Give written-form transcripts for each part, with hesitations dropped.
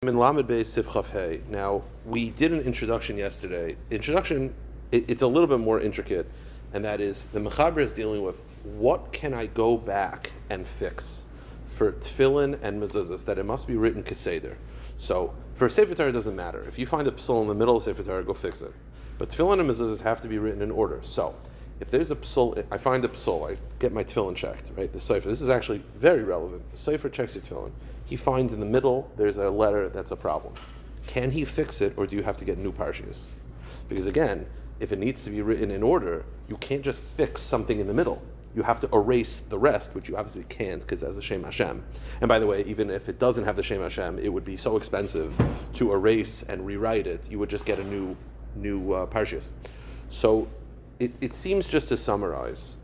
Now, we did an introduction yesterday. It's a little bit more intricate, and that is the Mechaber is dealing with what can I go back and fix for tefillin and mezuzahs, that it must be written keseder. So for a Sefer Torah, it doesn't matter. If you find a psul in the middle of Sefer Torah, go fix it. But tefillin and mezuzahs have to be written in order. So if there's a psul, I find a psul, I get my tefillin checked, right? The Seif. This is actually very relevant. The Seif checks your tefillin. He finds in the middle there's a letter that's a problem. Can he fix it, or do you have to get new parshias? Because again, if it needs to be written in order, you can't just fix something in the middle. You have to erase the rest, which you obviously can't because that's a Shem Hashem. And by the way, even if it doesn't have the Shem Hashem, it would be so expensive to erase and rewrite it. You would just get a new parshias. So it seems, just to summarize,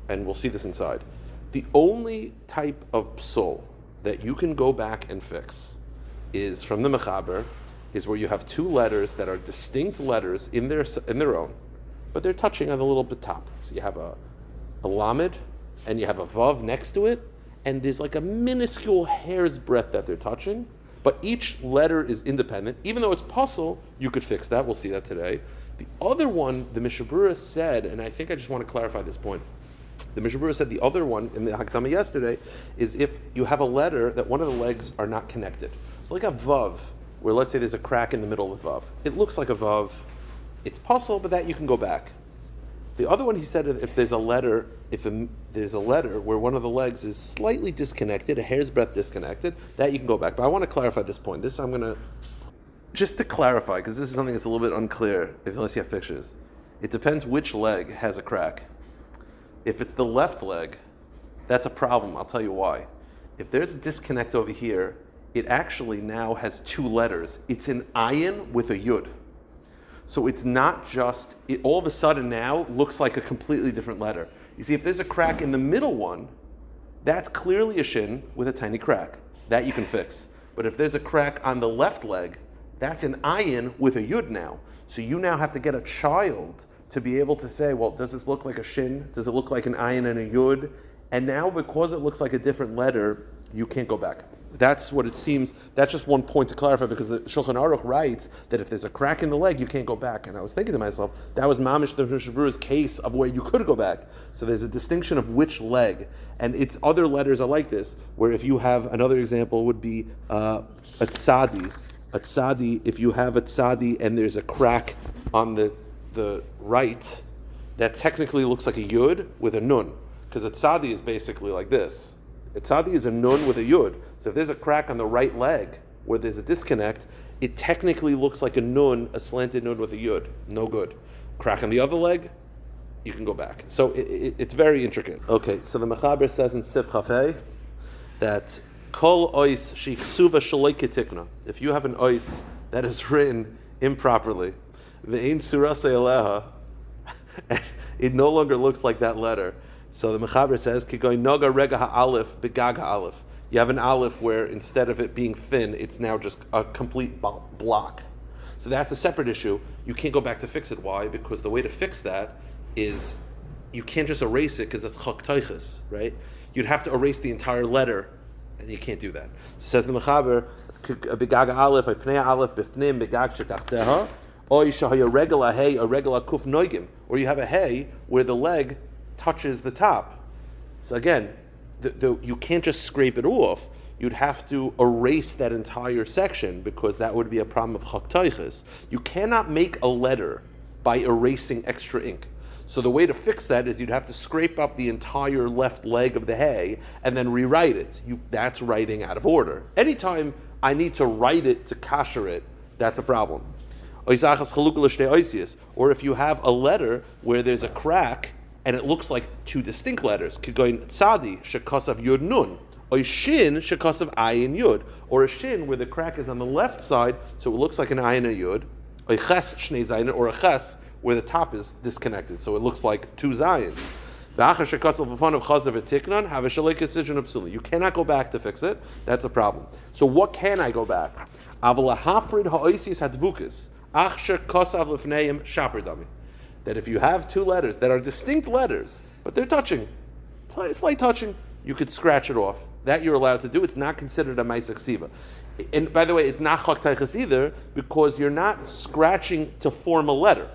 and we'll see this inside, the only type of psul that you can go back and fix is from the Mechaber, is where you have two letters that are distinct letters in their own, but they're touching on the little bit top. So you have a lamed, and you have a vav next to it, and there's like a minuscule hair's breadth that they're touching, but each letter is independent. Even though it's puzzle, you could fix that. We'll see that today. The other one, the Mishnah Berurah said, and I think I just want to clarify this point, the Mishnah Berurah said the other one in the Hakdama yesterday is if you have a letter that one of the legs are not connected. So like a vav, where let's say there's a crack in the middle of the vav. It looks like a vav. It's puzzle, but that you can go back. The other one, he said, if there's a letter where one of the legs is slightly disconnected, a hair's breadth disconnected, that you can go back. But I want to clarify this point. This I'm going to, just to clarify, because this is something that's a little bit unclear, unless you have pictures. It depends which leg has a crack. If it's the left leg, that's a problem. I'll tell you why. If there's a disconnect over here, it actually now has two letters. It's an ayin with a yud. So it's not just, it all of a sudden now looks like a completely different letter. You see, if there's a crack in the middle one, that's clearly a shin with a tiny crack. That you can fix. But if there's a crack on the left leg, that's an ayin with a yud now. So you now have to get a child to be able to say, well, does this look like a shin? Does it look like an ayin and a yud? And now, because it looks like a different letter, you can't go back. That's what it seems. That's just one point to clarify, because the Shulchan Aruch writes that if there's a crack in the leg, you can't go back. And I was thinking to myself, that was mamish the Mishnah Berurah's case of where you could go back. So there's a distinction of which leg, and its other letters are like this. Where if you have another example would be a tzadi. A tzadi. If you have a tzadi and there's a crack on the right, that technically looks like a yud with a nun, because a tzadi is basically like this. A tzadi is a nun with a yud. So if there's a crack on the right leg where there's a disconnect, it technically looks like a nun, a slanted nun with a yud. No good. Crack on the other leg, you can go back. So it's very intricate. Okay, so the Mechaber says in Sif Chafei that kol ois shichsuva shaloi ketikna. If you have an ois that is written improperly, ve'ein surasei aleha, it no longer looks like that letter. So the Mechaber says, Kigoy noga rega ha'alef begag ha'alef. You have an aleph where instead of it being thin, it's now just a complete block. So that's a separate issue. You can't go back to fix it. Why? Because the way to fix that is you can't just erase it because it's chak teiches, right? You'd have to erase the entire letter, and you can't do that. So says the Mechaber, begag ha'alef, pnei ha'alef bifnim begag shetachteha, or you have a hay where the leg touches the top. So again, you can't just scrape it off. You'd have to erase that entire section, because that would be a problem of chak teiches. You cannot make a letter by erasing extra ink. So the way to fix that is you'd have to scrape up the entire left leg of the hay and then rewrite it. That's writing out of order. Anytime I need to write it to kasher it, that's a problem. Or if you have a letter where there's a crack and it looks like two distinct letters, kigoin tzadi shekasav yud nun, or shin shekasav ayin yud, or a shin where the crack is on the left side, so it looks like an ayin and yud, or ches shnei zayin, or a ches where the top is disconnected, so it looks like two zayins. You cannot go back to fix it. That's a problem. So what can I go back? That if you have two letters that are distinct letters, but they're touching, slight touching, you could scratch it off. That you're allowed to do. It's not considered a ma'aseh ksiva. And by the way, it's not chak teiches either, because you're not scratching to form a letter.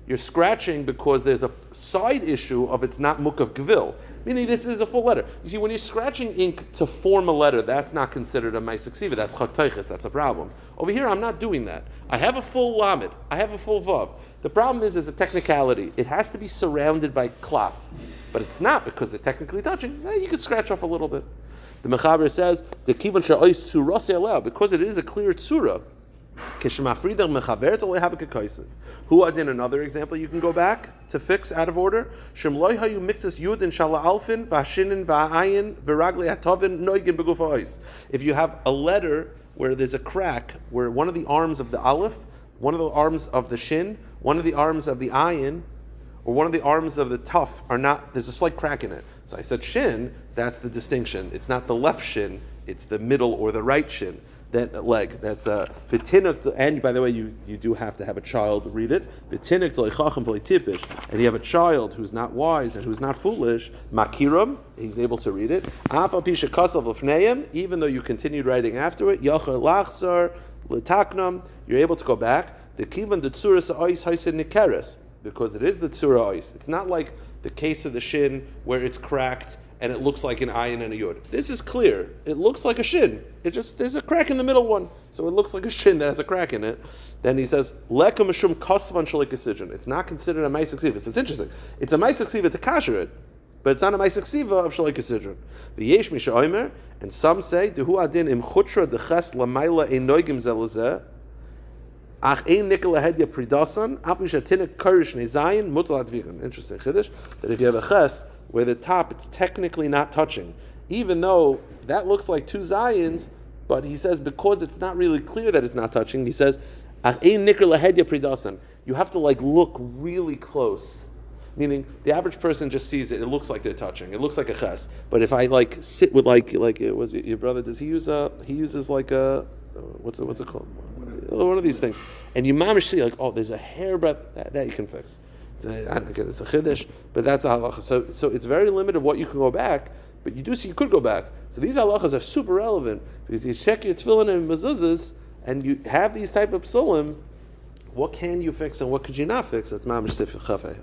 You're scratching because there's a side issue of it's not mukav gevil, meaning this is a full letter. You see, when you're scratching ink to form a letter, that's not considered a ma'aseh ksiva. That's chak teiches. That's a problem. Over here, I'm not doing that. I have a full lamed. I have a full vav. The problem is a technicality. It has to be surrounded by cloth, but it's not because it's technically touching. You could scratch off a little bit. The Mechaber says the kivan she'ois tzura se'aleh, because it is a clear tzura. Who in another example you can go back to fix out of order? If you have a letter where there's a crack, where one of the arms of the aleph, one of the arms of the shin, one of the arms of the ayin, or one of the arms of the tuf are not, there's a slight crack in it. So I said shin, that's the distinction. It's not the left shin, it's the middle or the right shin. That leg, that's a v'tinuk, and by the way, you do have to have a child read it. V'tinuk t'leichachem v'leitipish, and you have a child who's not wise and who's not foolish. Makiram, he's able to read it. Af al pi shekasav l'fneim, even though you continued writing after it. Yachar lachzar l'taknam, you're able to go back. The kivan the tzura sa'ois ha'isen nikeres, because it is the tzura ois. It's not like the case of the shin where it's cracked and it looks like an ayin and a yud. This is clear. It looks like a shin. There's a crack in the middle one, so it looks like a shin that has a crack in it. Then he says, "Leka mishum kasvan shalikasijon." It's not considered a ma'aseh ksiva. It's interesting. It's a ma'aseh ksiva to kasher it, but it's not a ma'aseh ksiva of shalikasijon. V'yesh misha omer, and some say, "Dehu adin im chutra deches lamayla enoigim zelazeh." Interesting chiddush, that if you have a ches where the top it's technically not touching, even though that looks like two zayins, but he says because it's not really clear that it's not touching, he says you have to look really close. Meaning the average person just sees it. It looks like they're touching. It looks like a ches. But if I sit with like it was your brother, does he use he uses like a what's it called? One of these things, and you mamish see there's a hairbreadth that you can fix. So, it's a chiddush, but that's a halacha. So it's very limited what you can go back, but you do see you could go back. So these halachas are super relevant because you check your tefillin and mezuzahs, and you have these type of psulim. What can you fix and what could you not fix? That's mamish sif chafei.